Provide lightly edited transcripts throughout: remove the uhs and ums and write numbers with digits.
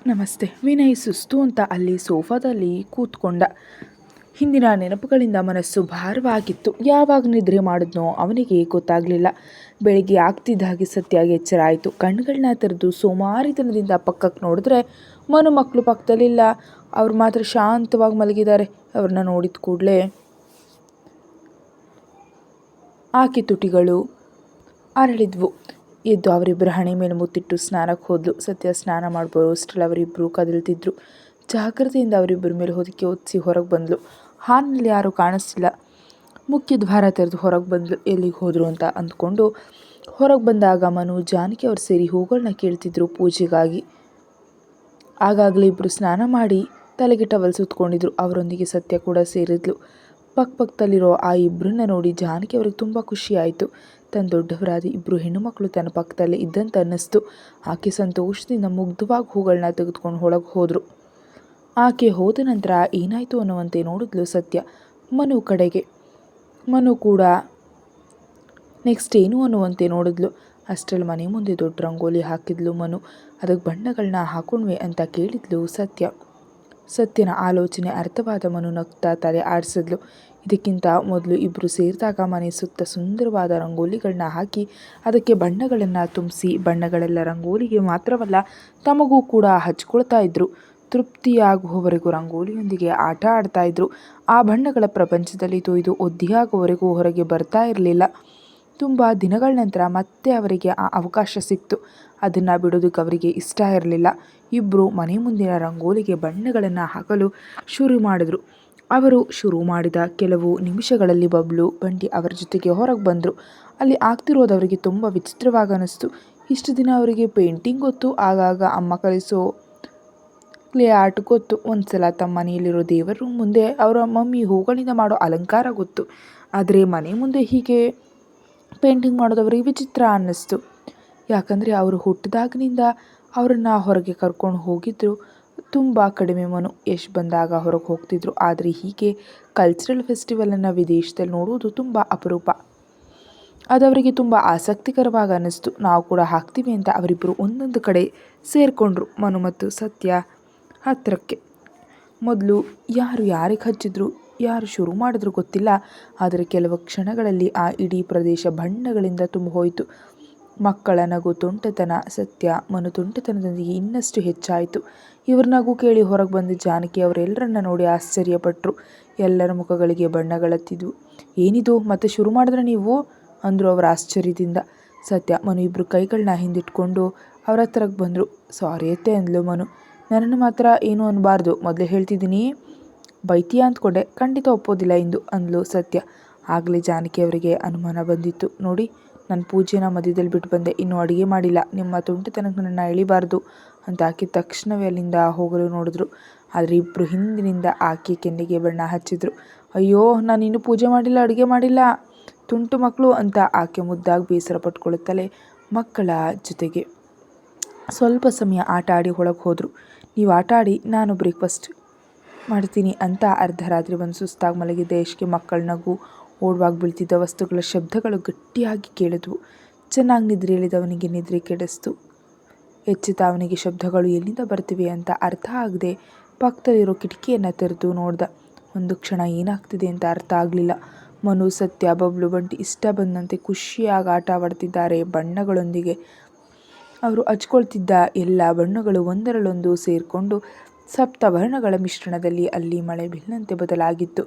ನಮಸ್ತೆ. ವಿನಯ್ ಸುಸ್ತು ಅಂತ ಅಲ್ಲಿ ಸೋಫಾದಲ್ಲಿ ಕೂತ್ಕೊಂಡ. ಹಿಂದಿನ ನೆನಪುಗಳಿಂದ ಮನಸ್ಸು ಭಾರವಾಗಿತ್ತು. ಯಾವಾಗ ನಿದ್ರೆ ಮಾಡಿದ್ನೋ ಅವನಿಗೆ ಗೊತ್ತಾಗಲಿಲ್ಲ. ಬೆಳಿಗ್ಗೆ ಆಗ್ತಿದ್ದ ಹಾಗೆ ಸತ್ಯಾಗಿ ಎಚ್ಚರ ಆಯಿತು. ಕಣ್ಗಳನ್ನ ತೆರೆದು ಸೋಮಾರಿತನದಿಂದ ಪಕ್ಕಕ್ಕೆ ನೋಡಿದ್ರೆ ಮನು ಮಕ್ಕಳು ಪಕ್ಕದಲ್ಲಿಲ್ಲ. ಅವ್ರು ಮಾತ್ರ ಶಾಂತವಾಗಿ ಮಲಗಿದ್ದಾರೆ. ಅವ್ರನ್ನ ನೋಡಿದ ಕೂಡಲೇ ಆಕೆ ತುಟಿಗಳು ಅರಳಿದ್ವು. ಎದ್ದು ಅವರಿಬ್ಬರ ಹಣೆ ಮೇಲೆ ಮುತ್ತಿಟ್ಟು ಸ್ನಾನಕ್ಕೆ ಹೋದ್ಲು. ಸತ್ಯ ಸ್ನಾನ ಮಾಡ್ಬೋದು ಅಷ್ಟರಲ್ಲಿ ಅವರಿಬ್ಬರು ಕದಲ್ತಿದ್ರು. ಜಾಗ್ರತೆಯಿಂದ ಅವರಿಬ್ಬರ ಮೇಲೆ ಹೊದಿಕೆ ಒತ್ತಿಸಿ ಹೊರಗೆ ಬಂದ್ಲು. ಹಾಲ್ನಲ್ಲಿ ಯಾರೂ ಕಾಣಿಸ್ತಿಲ್ಲ. ಮುಖ್ಯ ದ್ವಾರ ತೆರೆದು ಹೊರಗೆ ಬಂದ್ಲು. ಎಲ್ಲಿಗೆ ಹೋದ್ರು ಅಂತ ಅಂದ್ಕೊಂಡು ಹೊರಗೆ ಬಂದಾಗ ಮನು ಜಾನಕಿ ಅವ್ರು ಸೇರಿ ಹೂಗಳನ್ನ ಕೇಳ್ತಿದ್ರು ಪೂಜೆಗಾಗಿ. ಆಗಾಗಲೇ ಇಬ್ಬರು ಸ್ನಾನ ಮಾಡಿ ತಲೆಗೆ ಟವಲ್ ಸುತ್ಕೊಂಡಿದ್ರು. ಅವರೊಂದಿಗೆ ಸತ್ಯ ಕೂಡ ಸೇರಿದ್ಲು. ಪಕ್ಕದಲ್ಲಿರೋ ಆ ಇಬ್ಬರನ್ನ ನೋಡಿ ಜಾನಕಿ ಅವ್ರಿಗೆ ತುಂಬ ಖುಷಿ ಆಯಿತು. ತನ್ನ ದೊಡ್ಡವರಾದ ಇಬ್ಬರು ಹೆಣ್ಣುಮಕ್ಕಳು ತನ್ನ ಪಕ್ಕದಲ್ಲೇ ಇದ್ದಂತ ಅನ್ನಿಸ್ತು. ಆಕೆ ಸಂತೋಷದಿಂದ ಮುಗ್ಧವಾಗಿ ಹೂಗಳನ್ನ ತೆಗೆದುಕೊಂಡು ಒಳಗೆ ಹೋದರು. ಆಕೆ ಹೋದ ನಂತರ ಏನಾಯಿತು ಅನ್ನುವಂತೆ ನೋಡಿದ್ಲು ಸತ್ಯ ಮನು ಕಡೆಗೆ. ಮನು ಕೂಡ ನೆಕ್ಸ್ಟ್ ಏನು ಅನ್ನುವಂತೆ ನೋಡಿದ್ಲು. ಅಷ್ಟರಲ್ಲಿ ಮನೆ ಮುಂದೆ ದೊಡ್ಡ ರಂಗೋಲಿ ಹಾಕಿದ್ಲು ಮನು. ಅದಕ್ಕೆ ಬಣ್ಣಗಳನ್ನ ಹಾಕೊಂಡ್ವೆ ಅಂತ ಕೇಳಿದ್ಲು ಸತ್ಯ. ಸತ್ಯನ ಆಲೋಚನೆ ಅರ್ಥವಾದ ಮನು ನಗ್ತಾ ತಲೆ ಆಡಿಸಿದ್ಲು. ಇದಕ್ಕಿಂತ ಮೊದಲು ಇಬ್ಬರು ಸೇರಿದಾಗ ಮನೆ ಸುತ್ತ ಸುಂದರವಾದ ರಂಗೋಲಿಗಳನ್ನ ಹಾಕಿ ಅದಕ್ಕೆ ಬಣ್ಣಗಳನ್ನು ತುಂಬಿಸಿ ಬಣ್ಣಗಳೆಲ್ಲ ರಂಗೋಲಿಗೆ ಮಾತ್ರವಲ್ಲ ತಮಗೂ ಕೂಡ ಹಚ್ಕೊಳ್ತಾ ಇದ್ರು. ತೃಪ್ತಿಯಾಗುವವರೆಗೂ ರಂಗೋಲಿಯೊಂದಿಗೆ ಆಟ ಆಡ್ತಾ ಇದ್ರು. ಆ ಬಣ್ಣಗಳ ಪ್ರಪಂಚದಲ್ಲಿ ತೊಯ್ದು ಒದ್ದೆಯಾಗುವವರೆಗೂ ಹೊರಗೆ ಬರ್ತಾ ಇರಲಿಲ್ಲ. ತುಂಬ ದಿನಗಳ ನಂತರ ಮತ್ತೆ ಅವರಿಗೆ ಆ ಅವಕಾಶ ಸಿಕ್ತು. ಅದನ್ನು ಬಿಡೋದಕ್ಕೆ ಅವರಿಗೆ ಇಷ್ಟ ಇರಲಿಲ್ಲ. ಇಬ್ಬರು ಮನೆ ಮುಂದಿನ ರಂಗೋಲಿಗೆ ಬಣ್ಣಗಳನ್ನು ಹಾಕಲು ಶುರು ಮಾಡಿದ್ರು. ಅವರು ಶುರು ಮಾಡಿದ ಕೆಲವು ನಿಮಿಷಗಳಲ್ಲಿ ಬಬ್ಲು ಬಂಟಿ ಅವರ ಜೊತೆಗೆ ಹೊರಗೆ ಬಂದರು. ಅಲ್ಲಿ ಆಗ್ತಿರೋದವರಿಗೆ ತುಂಬ ವಿಚಿತ್ರವಾಗಿ ಅನ್ನಿಸ್ತು. ಇಷ್ಟು ದಿನ ಅವರಿಗೆ ಪೇಂಟಿಂಗ್ ಗೊತ್ತು, ಆಗಾಗ ಅಮ್ಮ ಕಲಿಸೋ ಕ್ಲೇ ಆರ್ಟ್ ಗೊತ್ತು, ಒಂದು ಸಲ ತಮ್ಮ ಮನೆಯಲ್ಲಿರೋ ದೇವರ ಮುಂದೆ ಅವರ ಮಮ್ಮಿ ಹೂಗಳಿಂದ ಮಾಡೋ ಅಲಂಕಾರ ಗೊತ್ತು. ಆದರೆ ಮನೆ ಮುಂದೆ ಹೀಗೆ ಪೇಂಟಿಂಗ್ ಮಾಡೋದವರಿಗೆ ವಿಚಿತ್ರ ಅನ್ನಿಸ್ತು. ಯಾಕಂದರೆ ಅವರು ಹುಟ್ಟಿದಾಗಿನಿಂದ ಅವರನ್ನು ಹೊರಗೆ ಕರ್ಕೊಂಡು ಹೋಗಿದ್ರು ತುಂಬ ಕಡಿಮೆ. ಮನು ಎಷ್ಟು ಬಂದಾಗ ಹೊರಗೆ ಹೋಗ್ತಿದ್ರು. ಆದರೆ ಹೀಗೆ ಕಲ್ಚರಲ್ ಫೆಸ್ಟಿವಲನ್ನು ವಿದೇಶದಲ್ಲಿ ನೋಡುವುದು ತುಂಬ ಅಪರೂಪ. ಅದವರಿಗೆ ತುಂಬ ಆಸಕ್ತಿಕರವಾಗಿ ಅನ್ನಿಸ್ತು. ನಾವು ಕೂಡ ಹಾಕ್ತೀವಿ ಅಂತ ಅವರಿಬ್ಬರು ಒಂದೊಂದು ಕಡೆ ಸೇರಿಕೊಂಡ್ರು. ಮನು ಮತ್ತು ಸತ್ಯ ಹತ್ತಿರಕ್ಕೆ. ಮೊದಲು ಯಾರಿಗೆ ಹಚ್ಚಿದ್ರು, ಯಾರು ಶುರು ಮಾಡಿದ್ರು ಗೊತ್ತಿಲ್ಲ. ಆದರೆ ಕೆಲವು ಕ್ಷಣಗಳಲ್ಲಿ ಆ ಇಡೀ ಪ್ರದೇಶ ಬಣ್ಣಗಳಿಂದ ತುಂಬ ಹೋಯಿತು. ಮಕ್ಕಳ ನಗು, ತುಂಟತನ, ಸತ್ಯ ಮನು ತುಂಟತನದೊಂದಿಗೆ ಇನ್ನಷ್ಟು ಹೆಚ್ಚಾಯಿತು. ಇವ್ರ ನಗು ಕೇಳಿ ಹೊರಗೆ ಬಂದ ಜಾನಕಿ ಅವರೆಲ್ಲರನ್ನ ನೋಡಿ ಆಶ್ಚರ್ಯಪಟ್ಟರು. ಎಲ್ಲರ ಮುಖಗಳಿಗೆ ಬಣ್ಣಗಳತ್ತಿದ್ವು. ಏನಿದು ಮತ್ತೆ ಶುರು ಮಾಡಿದ್ರೆ ನೀವು ಅಂದರು ಅವರು ಆಶ್ಚರ್ಯದಿಂದ. ಸತ್ಯ ಮನು ಇಬ್ಬರು ಕೈಗಳನ್ನ ಹಿಂದಿಟ್ಕೊಂಡು ಅವ್ರ ಹತ್ರಕ್ಕೆ ಬಂದರು. ಸಾರಿ ಅತ್ತೆ ಅಂದ್ಲು ಮನು. ನನ್ನನ್ನು ಮಾತ್ರ ಏನು ಅನ್ನಬಾರ್ದು, ಮೊದಲೇ ಹೇಳ್ತಿದ್ದೀನಿ. ಬೈತೀಯ ಅಂದ್ಕೊಂಡೆ, ಖಂಡಿತ ಒಪ್ಪೋದಿಲ್ಲ ಎಂದು ಅಂದ್ಲು ಸತ್ಯ. ಆಗಲೇ ಜಾನಕಿ ಅವರಿಗೆ ಅನುಮಾನ ಬಂದಿತ್ತು. ನೋಡಿ, ನನ್ನ ಪೂಜೆನ ಮಧ್ಯದಲ್ಲಿ ಬಿಟ್ಟು ಬಂದೆ, ಇನ್ನೂ ಅಡುಗೆ ಮಾಡಿಲ್ಲ, ನಿಮ್ಮ ತುಂಟತನಕ್ಕೆ ನನ್ನನ್ನು ಎಳಿಬಾರ್ದು ಅಂತ ಆಕೆ ತಕ್ಷಣವೇ ಅಲ್ಲಿಂದ ಹೋಗಲು ನೋಡಿದ್ರು. ಆದರೆ ಇಬ್ಬರು ಹಿಂದಿನಿಂದ ಆಕೆ ಕೆನ್ನೆಗೆ ಬಣ್ಣ ಹಚ್ಚಿದ್ರು. ಅಯ್ಯೋ, ನಾನು ಇನ್ನೂ ಪೂಜೆ ಮಾಡಿಲ್ಲ, ಅಡುಗೆ ಮಾಡಿಲ್ಲ, ತುಂಟು ಮಕ್ಕಳು ಅಂತ ಆಕೆ ಮುದ್ದಾಗಿ ಬೇಸರ ಪಟ್ಕೊಳ್ಳುತ್ತಲೇ ಮಕ್ಕಳ ಜೊತೆಗೆ ಸ್ವಲ್ಪ ಸಮಯ ಆಟ ಆಡಿ ಒಳಗೆ ಹೋದರು. ನೀವು ಆಟ ಆಡಿ, ನಾನು ಬ್ರೇಕ್ಫಾಸ್ಟ್ ಮಾಡ್ತೀನಿ ಅಂತ. ಅರ್ಧ ರಾತ್ರಿ ಬಂದು ಸುಸ್ತಾಗಿ ಮಲಗಿದ್ದ ಯಶ್ಗೆ ಮಕ್ಕಳ ನಗು, ಓಡುವಾಗ ಬೀಳ್ತಿದ್ದ ವಸ್ತುಗಳ ಶಬ್ದಗಳು ಗಟ್ಟಿಯಾಗಿ ಕೇಳಿದ್ವು. ಚೆನ್ನಾಗಿ ನಿದ್ರೆಯಲ್ಲಿದ್ದವನಿಗೆ ನಿದ್ರೆ ಕೆಡಿಸ್ತು. ಎಚ್ಚೆತ್ತ ಅವನಿಗೆ ಶಬ್ದಗಳು ಎಲ್ಲಿಂದ ಬರ್ತಿವೆ ಅಂತ ಅರ್ಥ ಆಗದೆ ಪಕ್ಕದಲ್ಲಿರೋ ಕಿಟಕಿಯನ್ನು ತೆರೆದು ನೋಡ್ದ. ಒಂದು ಕ್ಷಣ ಏನಾಗ್ತಿದೆ ಅಂತ ಅರ್ಥ ಆಗಲಿಲ್ಲ. ಮನು, ಸತ್ಯ, ಬಬ್ಲು, ಬಂಟಿ ಇಷ್ಟ ಬಂದಂತೆ ಖುಷಿಯಾಗಿ ಆಟ ಆಡ್ತಿದ್ದಾರೆ ಬಣ್ಣಗಳೊಂದಿಗೆ. ಅವರು ಹಚ್ಕೊಳ್ತಿದ್ದ ಎಲ್ಲ ಬಣ್ಣಗಳು ಒಂದರಲ್ಲೊಂದು ಸೇರಿಕೊಂಡು ಸಪ್ತವರ್ಣಗಳ ಮಿಶ್ರಣದಲ್ಲಿ ಅಲ್ಲಿ ಮಳೆ ಬಿಲ್ಲಂತೆ ಬದಲಾಗಿತ್ತು.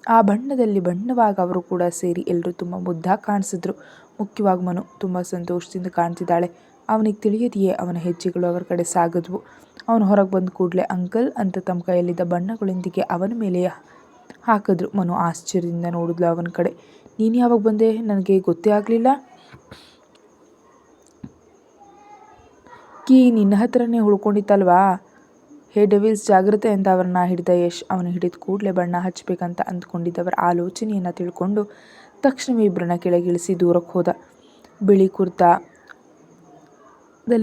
ಆ ಬಣ್ಣದಲ್ಲಿ ಬಣ್ಣವಾಗ ಅವರು ಕೂಡ ಸೇರಿ ಎಲ್ಲರೂ ತುಂಬ ಮುದ್ದಾಗಿ ಕಾಣಿಸಿದ್ರು. ಮುಖ್ಯವಾಗಿ ಮನು ತುಂಬ ಸಂತೋಷದಿಂದ ಕಾಣ್ತಿದ್ದಾಳೆ. ಅವನಿಗೆ ತಿಳಿಯದೆಯೇ ಅವನ ಹೆಜ್ಜೆಗಳು ಅವರ ಕಡೆ ಸಾಗಿದ್ವು. ಅವನು ಹೊರಗೆ ಬಂದ ಕೂಡಲೇ ಅಂಕಲ್ ಅಂತ ತಮ್ಮ ಕೈಯಲ್ಲಿದ್ದ ಬಣ್ಣಗಳೊಂದಿಗೆ ಅವನ ಮೇಲೆ ಹಾಕಿದ್ರು. ಮನು ಆಶ್ಚರ್ಯದಿಂದ ನೋಡಿದ್ಲು ಅವನ ಕಡೆ. ನೀನು ಯಾವಾಗ ಬಂದೆ? ನನಗೆ ಗೊತ್ತೇ ಆಗಲಿಲ್ಲ. ಕೀ ನಿನ್ನ ಹತ್ರನೇ ಉಳ್ಕೊಂಡಿತ್ತಲ್ವಾ? ಹೇ ಡೆವಿಲ್ಸ್, ಜಾಗ್ರತೆ ಅಂತ ಅವರನ್ನ ಹಿಡಿದ ಯಶ್. ಅವನು ಹಿಡಿದ ಕೂಡಲೇ ಬಣ್ಣ ಹಚ್ಚಬೇಕಂತ ಅಂದ್ಕೊಂಡಿದ್ದವರ ಆಲೋಚನೆಯನ್ನು ತಿಳ್ಕೊಂಡು ತಕ್ಷಣವೇ ಇಬ್ಬರನ್ನ ಕೆಳಗಿಳಿಸಿ ದೂರಕ್ಕೆ ಹೋದ. ಬಿಳಿ ಕುರ್ತಾದಲ್ಲಿ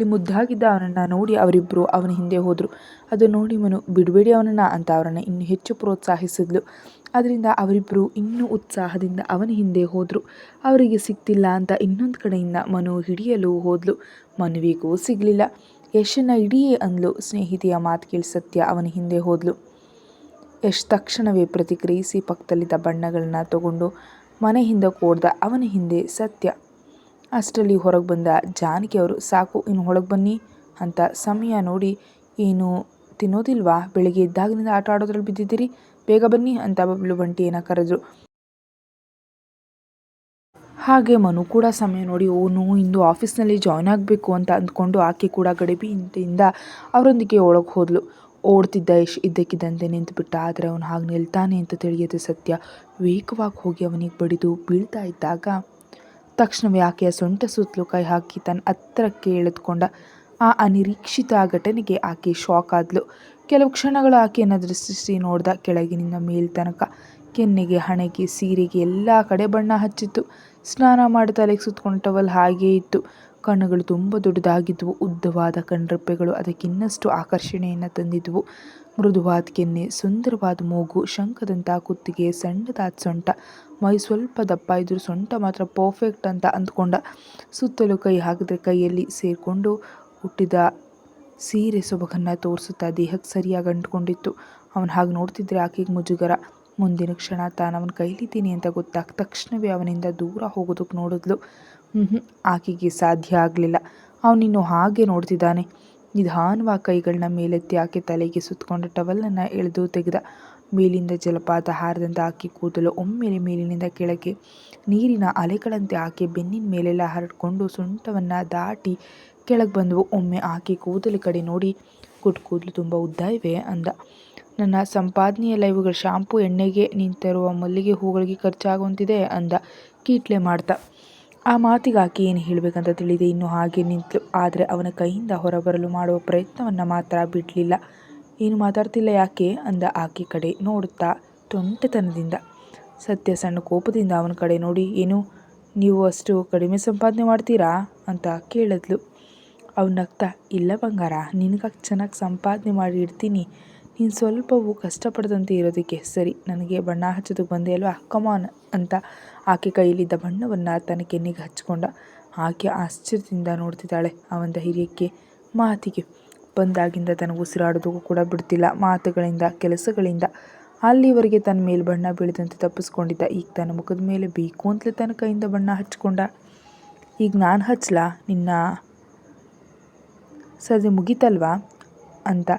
ಮುದ್ದಾಗಿದ್ದ ಅವನನ್ನು ನೋಡಿ ಅವರಿಬ್ಬರು ಅವನ ಹಿಂದೆ ಹೋದರು. ಅದು ನೋಡಿ ಮನು, ಬಿಡಬೇಡಿ ಅವನನ್ನು ಅಂತ ಅವರನ್ನು ಇನ್ನೂ ಹೆಚ್ಚು ಪ್ರೋತ್ಸಾಹಿಸಿದ್ಲು. ಅದರಿಂದ ಅವರಿಬ್ಬರು ಇನ್ನೂ ಉತ್ಸಾಹದಿಂದ ಅವನ ಹಿಂದೆ ಹೋದರು. ಅವರಿಗೆ ಸಿಗ್ತಿಲ್ಲ ಅಂತ ಇನ್ನೊಂದು ಕಡೆಯಿಂದ ಮನು ಹಿಡಿಯಲು ಹೋದ್ಲು. ಮನುವಿಗೂ ಸಿಗಲಿಲ್ಲ. ಯಶನ ಇಡೀ ಅಂದ್ಲು. ಸ್ನೇಹಿತೆಯ ಮಾತು ಕೇಳಿ ಸತ್ಯ ಅವನ ಹಿಂದೆ ಹೋದ್ಲು. ಯಶ್ ತಕ್ಷಣವೇ ಪ್ರತಿಕ್ರಿಯಿಸಿ ಪಕ್ಕದಲ್ಲಿದ್ದ ಬಣ್ಣಗಳನ್ನ ತಗೊಂಡು ಮನೆ ಹಿಂದಕ್ಕೆ ಓಡ್ದ. ಅವನ ಹಿಂದೆ ಸತ್ಯ. ಅಷ್ಟರಲ್ಲಿ ಹೊರಗೆ ಬಂದ ಜಾನಕಿ ಅವರು, ಸಾಕು ಇನ್ನು ಒಳಗೆ ಬನ್ನಿ ಅಂತ ಸಮಯ ನೋಡಿ, ಏನು ತಿನ್ನೋದಿಲ್ವಾ? ಬೆಳಿಗ್ಗೆ ಇದ್ದಾಗಿನಿಂದ ಆಟ ಆಡೋದ್ರಲ್ಲಿ ಬಿದ್ದಿದ್ದೀರಿ, ಬೇಗ ಬನ್ನಿ ಅಂತ ಬಬ್ಲು ಬಂಟಿಯನ್ನು ಕರೆದ್ರು. ಹಾಗೆ ಮನು ಕೂಡ ಸಮಯ ನೋಡಿ, ಓನು ಇಂದು ಆಫೀಸ್ನಲ್ಲಿ ಜಾಯ್ನ್ ಆಗಬೇಕು ಅಂತ ಅಂದ್ಕೊಂಡು ಆಕೆ ಕೂಡ ಗಡಿಬಿಡಿಯಿಂದ ಅವರೊಂದಿಗೆ ಒಳಗೆ ಹೋದ್ಲು. ಓಡ್ತಿದ್ದ ಯಶ್ ಇದ್ದಕ್ಕಿದ್ದಂತೆ ನಿಂತುಬಿಟ್ಟ. ಆದರೆ ಅವನು ಹಾಗೆ ನಿಲ್ತಾನೆ ಅಂತ ತಿಳಿಯದೆ ಸತ್ಯ ವೇಗವಾಗಿ ಹೋಗಿ ಅವನಿಗೆ ಬಡಿದು ಬೀಳ್ತಾ ಇದ್ದಾಗ ತಕ್ಷಣವೇ ಆಕೆಯ ಸೊಂಟ ಸುತ್ತಲೂ ಕೈ ಹಾಕಿ ತನ್ನ ಹತ್ತಿರಕ್ಕೆ ಎಳೆದುಕೊಂಡ. ಆ ಅನಿರೀಕ್ಷಿತ ಘಟನೆಗೆ ಆಕೆ ಶಾಕ್ ಆದ್ಲು. ಕೆಲವು ಕ್ಷಣಗಳು ಆಕೆಯನ್ನು ದೃಷ್ಟಿಸಿ ನೋಡ್ದ. ಕೆಳಗಿನಿಂದ ಮೇಲ್ ತನಕ ಕೆನ್ನೆಗೆ, ಹಣೆಗೆ, ಸೀರೆಗೆ ಎಲ್ಲ ಕಡೆ ಬಣ್ಣ ಹಚ್ಚಿತ್ತು. ಸ್ನಾನ ಮಾಡಿ ತಲೆಗೆ ಸುತ್ತಕೊಂಡ ಟವಲ್ ಹಾಗೇ ಇತ್ತು. ಕಣ್ಣುಗಳು ತುಂಬ ದೊಡ್ಡದಾಗಿದ್ವು. ಉದ್ದವಾದ ಕಣ್ರೆಪ್ಪೆಗಳು ಅದಕ್ಕಿನ್ನಷ್ಟು ಆಕರ್ಷಣೆಯನ್ನು ತಂದಿದ್ವು. ಮೃದುವಾದ ಕೆನ್ನೆ, ಸುಂದರವಾದ ಮೂಗು, ಶಂಖದಂಥ ಕುತ್ತಿಗೆ, ಸಣ್ಣದಾದ ಸೊಂಟ. ಮೈ ಸ್ವಲ್ಪ ದಪ್ಪ ಇದ್ರೂ ಸೊಂಟ ಮಾತ್ರ ಪರ್ಫೆಕ್ಟ್ ಅಂತ ಅಂದ್ಕೊಂಡ. ಸುತ್ತಲೂ ಕೈ ಹಾಕಿದ್ರೆ ಕೈಯಲ್ಲಿ ಸೇರಿಕೊಂಡು ಹುಟ್ಟಿದ ಸೀರೆ ಸೊಬಗನ್ನು ತೋರಿಸುತ್ತಾ ದೇಹಕ್ಕೆ ಸರಿಯಾಗಿ ಅಂಟ್ಕೊಂಡಿತ್ತು. ಅವನು ಹಾಗೆ ನೋಡ್ತಿದ್ರೆ ಆಕೆಗೆ ಮುಜುಗರ. ಮುಂದಿನ ಕ್ಷಣ ತಾನು ಅವನ ಕೈಲಿದ್ದೀನಿ ಅಂತ ಗೊತ್ತಾಗ ತಕ್ಷಣವೇ ಅವನಿಂದ ದೂರ ಹೋಗೋದಕ್ಕೆ ನೋಡಿದ್ಲು. ಆಕೆಗೆ ಸಾಧ್ಯ ಆಗಲಿಲ್ಲ. ಅವನಿನ್ನು ಹಾಗೆ ನೋಡ್ತಿದ್ದಾನೆ. ನಿಧಾನವಾಗಿ ಕೈಗಳನ್ನ ಮೇಲೆತ್ತಿ ಆಕೆ ತಲೆಗೆ ಸುತ್ತಕೊಂಡ ಟವಲನ್ನು ಎಳೆದು ತೆಗೆದ. ಮೇಲಿಂದ ಜಲಪಾತ ಹಾರದಂತೆ ಆಕೆ ಕೂದಲು ಒಮ್ಮೆಲೆ ಮೇಲಿನಿಂದ ಕೆಳಗೆ ನೀರಿನ ಅಲೆಗಳಂತೆ ಆಕೆ ಬೆನ್ನಿನ ಮೇಲೆಲ್ಲ ಹರಡ್ಕೊಂಡು ಸೊಂಟವನ್ನು ದಾಟಿ ಕೆಳಗೆ ಬಂದವು. ಒಮ್ಮೆ ಆಕೆ ಕೂದಲು ಕಡೆ ನೋಡಿ, ಕೂದಲು ತುಂಬ ಉದ್ದ ಇವೆ ಅಂದ. ನನ್ನ ಸಂಪಾದನೆಯೆಲ್ಲ ಇವುಗಳ ಶಾಂಪು ಎಣ್ಣೆಗೆ ನೀನು ತರುವ ಮಲ್ಲಿಗೆ ಹೂಗಳಿಗೆ ಖರ್ಚಾಗುವಂತಿದೆ ಅಂದ ಕೀಟ್ಲೆ ಮಾಡ್ತಾ. ಆ ಮಾತಿಗೆ ಆಕೆ ಏನು ಹೇಳಬೇಕಂತ ತಿಳಿದೆ ಇನ್ನೂ ಹಾಗೆ ನಿಂತಳು. ಆದರೆ ಅವನ ಕೈಯಿಂದ ಹೊರಬರಲು ಮಾಡುವ ಪ್ರಯತ್ನವನ್ನು ಮಾತ್ರ ಬಿಡಲಿಲ್ಲ. ಏನು ಮಾತಾಡ್ತಿಲ್ಲ ಯಾಕೆ ಅಂದ ಆಕೆ ಕಡೆ ನೋಡುತ್ತಾ ತುಂಟತನದಿಂದ. ಸತ್ಯ ಸಣ್ಣ ಕೋಪದಿಂದ ಅವನ ಕಡೆ ನೋಡಿ, ಏನು ನೀವು ಅಷ್ಟು ಕಡಿಮೆ ಸಂಪಾದನೆ ಮಾಡ್ತೀರಾ ಅಂತ ಕೇಳಿದ್ಲು. ಅವನು ನಗ್ತಾ, ಇಲ್ಲ ಬಂಗಾರ, ನಿನಗಾಗಿ ಚೆನ್ನಾಗಿ ಸಂಪಾದನೆ ಮಾಡಿ ಇಡ್ತೀನಿ, ನೀನು ಸ್ವಲ್ಪವೂ ಕಷ್ಟಪಡದಂತೆ ಇರೋದಕ್ಕೆ. ಸರಿ, ನನಗೆ ಬಣ್ಣ ಹಚ್ಚೋದಕ್ಕೆ ಬಂದೆ ಅಲ್ವಾ, ಕಮಾನ್ ಅಂತ ಆಕೆ ಕೈಯಲ್ಲಿದ್ದ ಬಣ್ಣವನ್ನು ತನ್ನ ಕೆನ್ನೆಗೆ ಹಚ್ಕೊಂಡ. ಆಕೆ ಆಶ್ಚರ್ಯದಿಂದ ನೋಡ್ತಿದ್ದಾಳೆ ಅವನ ಧೈರ್ಯಕ್ಕೆ, ಮಾತಿಗೆ. ಬಂದಾಗಿಂದ ತನಗೆ ಉಸಿರಾಡೋದಕ್ಕೂ ಕೂಡ ಬಿಡ್ತಿಲ್ಲ. ಮಾತುಗಳಿಂದ, ಕೆಲಸಗಳಿಂದ ಅಲ್ಲಿವರೆಗೆ ತನ್ನ ಮೇಲೆ ಬಣ್ಣ ಬೀಳದಂತೆ ತಪ್ಪಿಸ್ಕೊಂಡಿದ್ದ. ಈಗ ತನ್ನ ಮುಖದ ಮೇಲೆ ಬೇಕು ಅಂತಲೇ ತನ್ನ ಕೈಯಿಂದ ಬಣ್ಣ ಹಚ್ಕೊಂಡ. ಈಗ ನಾನು ಹಚ್ಚಲಾ, ನಿನ್ನ ಸದೆ ಮುಗಿತಲ್ವಾ ಅಂತ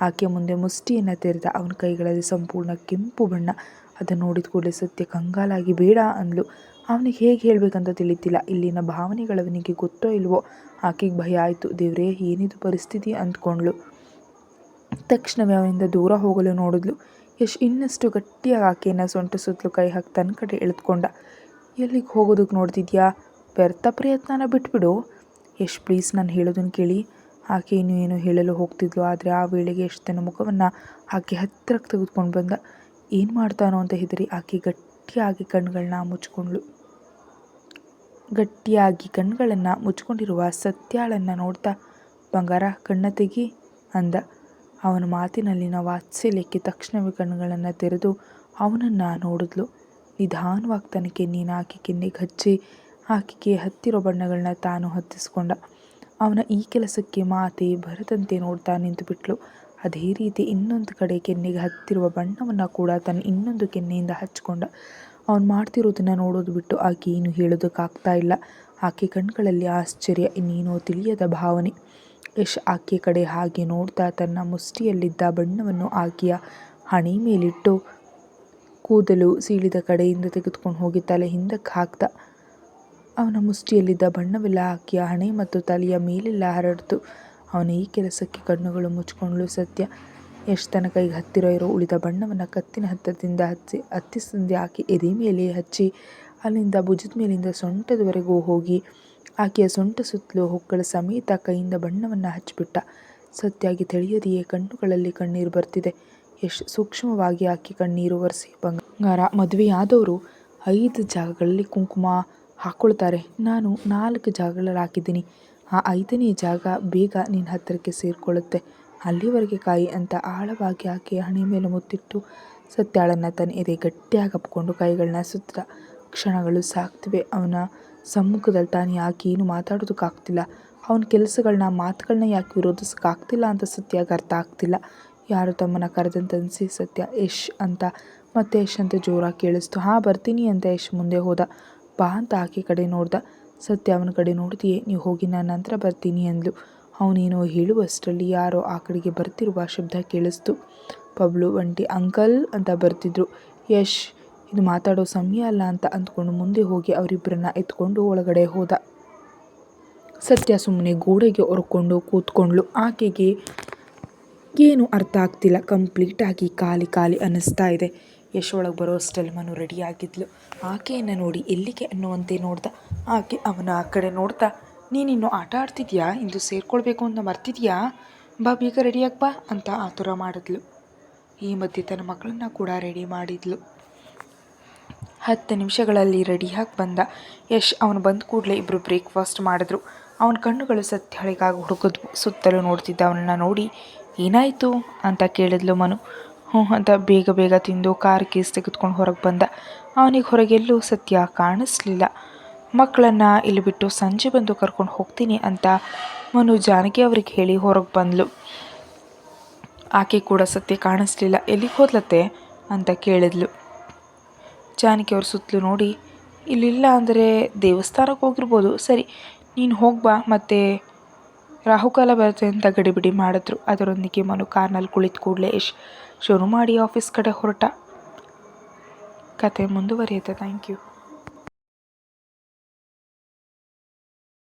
ಆಕೆ ಮುಂದೆ ಮುಷ್ಟಿಯನ್ನು ತೆರೆದ. ಅವನ ಕೈಗಳಲ್ಲಿ ಸಂಪೂರ್ಣ ಕೆಂಪು ಬಣ್ಣ. ಅದನ್ನು ನೋಡಿದ ಕೂಡಲೇ ಸತ್ಯ ಕಂಗಾಲಾಗಿ ಬೇಡ ಅಂದ್ಲು. ಅವನಿಗೆ ಹೇಗೆ ಹೇಳಬೇಕಂತ ತಿಳಿತಿಲ್ಲ. ಇಲ್ಲಿನ ಭಾವನೆಗಳವನಿಗೆ ಗೊತ್ತೋ ಇಲ್ವೋ. ಆಕೆಗೆ ಭಯ ಆಯಿತು. ದೇವ್ರೇ, ಏನಿದು ಪರಿಸ್ಥಿತಿ ಅಂದ್ಕೊಂಡ್ಳು. ತಕ್ಷಣವೇ ಅವನಿಂದ ದೂರ ಹೋಗಲು ನೋಡಿದ್ಲು. ಯಶ್ ಇನ್ನಷ್ಟು ಗಟ್ಟಿಯಾಗಿ ಆಕೆಯನ್ನು ಸೊಂಟ ಸುತ್ತಲೂ ಕೈ ಹಾಕಿ ತನ್ನ ಕಡೆ ಎಳೆದುಕೊಂಡ. ಎಲ್ಲಿಗೆ ಹೋಗೋದಕ್ಕೆ ನೋಡ್ತಿದ್ಯಾ? ವ್ಯರ್ಥ ಪ್ರಯತ್ನನ ಬಿಟ್ಬಿಡು. ಯಶ್ ಪ್ಲೀಸ್, ನಾನು ಹೇಳೋದನ್ನು ಕೇಳಿ. ಆಕೆ ಇನ್ನೂ ಏನು ಹೇಳಲು ಹೋಗ್ತಿದ್ಲು. ಆದರೆ ಆ ವೇಳೆಗೆ ಯಶ್ ತನ್ನ ಮುಖವನ್ನು ಆಕೆ ಹತ್ತಿರಕ್ಕೆ ತೆಗೆದುಕೊಂಡು ಬಂದ. ಏನು ಮಾಡ್ತಾನೋ ಅಂತ ಹೆದರಿ ಆಕೆ ಗಟ್ಟಿಯಾಗಿ ಕಣ್ಗಳನ್ನು ಮುಚ್ಕೊಂಡಿರುವ ಸತ್ಯಾಳನ್ನು ನೋಡ್ತಾ, ಬಂಗಾರ ಕಣ್ಣ ತೆಗಿ ಅಂದ. ಅವನ ಮಾತಿನಲ್ಲಿನ ವಾತ್ಸಲ್ಯಕ್ಕೆ ತಕ್ಷಣವೇ ಕಣ್ಣುಗಳನ್ನು ತೆರೆದು ಅವನನ್ನು ನೋಡಿದ್ಲು. ನಿಧಾನವಾಗಿ ತನ್ನ ಕೆನ್ನೆಯನ್ನು ಆಕೆ ಕೆನ್ನೆಗೆ ಹಚ್ಚಿ ಆಕೆಗೆ ಹತ್ತಿರೋ ಬಣ್ಣಗಳನ್ನ ತಾನು ಹತ್ತಿಸ್ಕೊಂಡ. ಅವನ ಈ ಕೆಲಸಕ್ಕೆ ಮಾತೆ ಬರದಂತೆ ನೋಡ್ತಾ ನಿಂತುಬಿಟ್ಲು. ಅದೇ ರೀತಿ ಇನ್ನೊಂದು ಕಡೆ ಕೆನ್ನೆಗೆ ಹತ್ತಿರುವ ಬಣ್ಣವನ್ನು ಕೂಡ ತನ್ನ ಇನ್ನೊಂದು ಕೆನ್ನೆಯಿಂದ ಹಚ್ಕೊಂಡ. ಅವನು ಮಾಡ್ತಿರೋದನ್ನು ನೋಡೋದು ಬಿಟ್ಟು ಆಕೆ ಏನು ಹೇಳೋದಕ್ಕಾಗ್ತಾ ಇಲ್ಲ. ಆಕೆ ಕಣ್ಗಳಲ್ಲಿ ಆಶ್ಚರ್ಯ, ಇನ್ನೇನೋ ತಿಳಿಯದ ಭಾವನೆ. ಯಶ್ ಆಕೆ ಕಡೆ ಹಾಗೆ ನೋಡ್ತಾ ತನ್ನ ಮುಷ್ಟಿಯಲ್ಲಿದ್ದ ಬಣ್ಣವನ್ನು ಆಕೆಯ ಹಣೆ ಮೇಲಿಟ್ಟು ಕೂದಲು ಸೀಳಿದ ಕಡೆಯಿಂದ ತೆಗೆದುಕೊಂಡು ಹೋಗಿ ತಲೆ ಹಿಂದಕ್ಕೆ ಹಾಕ್ದ. ಅವನ ಮುಷ್ಟಿಯಲ್ಲಿದ್ದ ಬಣ್ಣವೆಲ್ಲ ಆಕೆಯ ಹಣೆ ಮತ್ತು ತಲೆಯ ಮೇಲೆಲ್ಲ ಹರಡಿತು. ಅವನ ಈ ಕೆಲಸಕ್ಕೆ ಕಣ್ಣುಗಳು ಮುಚ್ಕೊಂಡ್ಳು ಸತ್ಯ. ಯಶ್ ತನ್ನ ಕೈಗೆ ಹತ್ತಿರ ಇರೋ ಉಳಿದ ಬಣ್ಣವನ್ನು ಕತ್ತಿನ ಹತ್ತಿರದಿಂದ ಹತ್ತಿಸಂದೆ ಆಕೆ ಎದೆ ಮೇಲೆ ಹಚ್ಚಿ ಅಲ್ಲಿಂದ ಭುಜದ ಮೇಲಿಂದ ಸೊಂಟದವರೆಗೂ ಹೋಗಿ ಆಕೆಯ ಸೊಂಟ ಸುತ್ತಲೂ ಹೊಕ್ಕಳ ಸಮೇತ ಕೈಯಿಂದ ಬಣ್ಣವನ್ನು ಹಚ್ಚಿಬಿಟ್ಟ. ಸತ್ಯಾಗಿ ತಿಳಿಯದೆಯೇ ಕಣ್ಣುಗಳಲ್ಲಿ ಕಣ್ಣೀರು ಬರ್ತಿದೆ. ಯಶ್ ಸೂಕ್ಷ್ಮವಾಗಿ ಆಕೆ ಕಣ್ಣೀರು ಒರೆಸಿ, ಬಂಗಾರ, ಮದುವೆಯಾದವರು 5 ಜಾಗಗಳಲ್ಲಿ ಕುಂಕುಮ ಹಾಕ್ಕೊಳ್ತಾರೆ. ನಾನು 4 ಜಾಗಗಳಲ್ಲಿ ಹಾಕಿದ್ದೀನಿ. ಆ 5ನೇ ಜಾಗ ಬೇಗ ನಿನ್ನ ಹತ್ತಿರಕ್ಕೆ ಸೇರಿಕೊಳ್ಳುತ್ತೆ. ಅಲ್ಲಿವರೆಗೆ ಕಾಯಿ ಅಂತ ಆಳವಾಗಿ ಆಕೆಯ ಹಣೆ ಮೇಲೆ ಮುತ್ತಿಟ್ಟು ಸತ್ಯಾಳನ್ನು ತನ್ನ ಎದೆ ಗಟ್ಟಿಯಾಗಿ ಅಪ್ಕೊಂಡು ಕೈಗಳನ್ನ ಸುತ್ತ. ಕ್ಷಣಗಳು ಸಾಕ್ತಿವೆ. ಅವನ ಸಮ್ಮುಖದಲ್ಲಿ ತಾನು ಯಾಕೆ ಏನು ಮಾತಾಡೋದಕ್ಕಾಗ್ತಿಲ್ಲ. ಅವನ ಕೆಲಸಗಳನ್ನ ಮಾತುಗಳನ್ನ ಯಾಕೆ ವಿರೋಧಿಸೋಕ್ಕಾಗ್ತಿಲ್ಲ ಅಂತ ಸತ್ಯಾಗೆ ಅರ್ಥ ಆಗ್ತಿಲ್ಲ. ಯಾರು ತಮ್ಮನ್ನು ಕರೆದಂತನಿಸಿ ಸತ್ಯ ಯಶ್ ಅಂತ ಮತ್ತೆ ಯಶ್ ಅಂತ ಜೋರಾಗಿ ಕೇಳಿಸ್ತು. ಹಾಂ ಬರ್ತೀನಿ ಅಂತ ಯಶ್ ಮುಂದೆ ಹೋದ. ಬಾ ಅಂತ ಆಕೆ ಕಡೆ ನೋಡ್ದ. ಸತ್ಯ ಅವನ ಕಡೆ ನೋಡ್ದೆಯೇ ನೀವು ಹೋಗಿ ನಾನು ನಂತರ ಬರ್ತೀನಿ ಅಂದ್ಲು. ಅವನೇನೋ ಹೇಳುವಷ್ಟರಲ್ಲಿ ಯಾರೋ ಆ ಕಡೆಗೆ ಬರ್ತಿರುವ ಶಬ್ದ ಕೇಳಿಸ್ತು. ಪಬ್ಲು ಒಂಟಿ ಅಂಕಲ್ ಅಂತ ಬರ್ತಿದ್ರು. ಯಶ್ ಇದು ಮಾತಾಡೋ ಸಮಯ ಅಲ್ಲ ಅಂತ ಅಂದ್ಕೊಂಡು ಮುಂದೆ ಹೋಗಿ ಅವರಿಬ್ಬರನ್ನ ಎತ್ಕೊಂಡು ಒಳಗಡೆ ಹೋದ. ಸತ್ಯ ಸುಮ್ಮನೆ ಗೋಡೆಗೆ ಹೊರ್ಕೊಂಡು ಕೂತ್ಕೊಂಡ್ಳು. ಆಕೆಗೆ ಏನು ಅರ್ಥ ಆಗ್ತಿಲ್ಲ. ಕಂಪ್ಲೀಟಾಗಿ ಖಾಲಿ ಖಾಲಿ ಅನ್ನಿಸ್ತಾ ಇದೆ. ಯಶ್ ಒಳಗೆ ಬರೋ ಅಷ್ಟಲ್ಲಿ ಮನು ರೆಡಿಯಾಗಿದ್ಲು. ಆಕೆಯನ್ನು ನೋಡಿ ಎಲ್ಲಿಗೆ ಅನ್ನುವಂತೆ ನೋಡ್ದ. ಆಕೆ ಅವನ ಆ ಕಡೆ ನೋಡ್ತಾ ನೀನಿನ್ನು ಆಟ ಆಡ್ತಿದ್ಯಾ, ಇಂದು ಸೇರ್ಕೊಳ್ಬೇಕು ಅಂತ ಮರ್ತಿದ್ಯಾ, ಬಾ ಬೇಗ ರೆಡಿಯಾಗಿ ಬಾ ಅಂತ ಆತುರ ಮಾಡಿದ್ಲು. ಈ ಮಧ್ಯೆ ತನ್ನ ಮಕ್ಕಳನ್ನ ಕೂಡ ರೆಡಿ ಮಾಡಿದ್ಲು. 10 ನಿಮಿಷಗಳಲ್ಲಿ ರೆಡಿಯಾಗಿ ಬಂದ ಯಶ್. ಅವನು ಬಂದ ಕೂಡಲೇ ಇಬ್ಬರು ಬ್ರೇಕ್ಫಾಸ್ಟ್ ಮಾಡಿದ್ರು. ಅವನ ಕಣ್ಣುಗಳು ಸತ್ಯಳಿಗಾಗಿ ಹುಡುಕಿದ್ವು. ಸುತ್ತಲೂ ನೋಡ್ತಿದ್ದ ಅವನನ್ನು ನೋಡಿ ಏನಾಯಿತು ಅಂತ ಕೇಳಿದ್ಲು ಮನು. ಹ್ಞೂ ಅಂತ ಬೇಗ ಬೇಗ ತಿಂದು ಕಾರ್ ಕೇಸ್ ತೆಗೆದುಕೊಂಡು ಹೊರಗೆ ಬಂದ. ಅವನಿಗೆ ಹೊರಗೆಲ್ಲೂ ಸತ್ಯ ಕಾಣಿಸ್ಲಿಲ್ಲ. ಮಕ್ಕಳನ್ನು ಇಲ್ಲಿ ಬಿಟ್ಟು ಸಂಜೆ ಬಂದು ಕರ್ಕೊಂಡು ಹೋಗ್ತೀನಿ ಅಂತ ಮನು ಜಾನಕಿ ಅವ್ರಿಗೆ ಹೇಳಿ ಹೊರಗೆ ಬಂದ್ಲು. ಆಕೆ ಕೂಡ ಸತ್ಯ ಕಾಣಿಸ್ಲಿಲ್ಲ. ಎಲ್ಲಿಗೆ ಹೋದ್ಲತ್ತೆ ಅಂತ ಕೇಳಿದ್ಲು. ಜಾನಕಿ ಅವ್ರ ಸುತ್ತಲೂ ನೋಡಿ ಇಲ್ಲಿಲ್ಲ ಅಂದರೆ ದೇವಸ್ಥಾನಕ್ಕೆ ಹೋಗಿರ್ಬೋದು, ಸರಿ ನೀನು ಹೋಗ್ಬಾ, ಮತ್ತು ರಾಹುಕಾಲ ಬರುತ್ತೆ ಅಂತ ಗಡಿಬಿಡಿ ಮಾಡಿದ್ರು. ಅದರೊಂದಿಗೆ ಮನು ಕಾರ್ನಲ್ಲಿ ಕುಳಿತು ಕೂಡಲೇ ಯಶ್ ಶುರು ಮಾಡಿ ಆಫೀಸ್ ಕಡೆ ಹೊರಟ. ಕತೆ ಮುಂದುವರಿಯುತ್ತೆ. Thank you.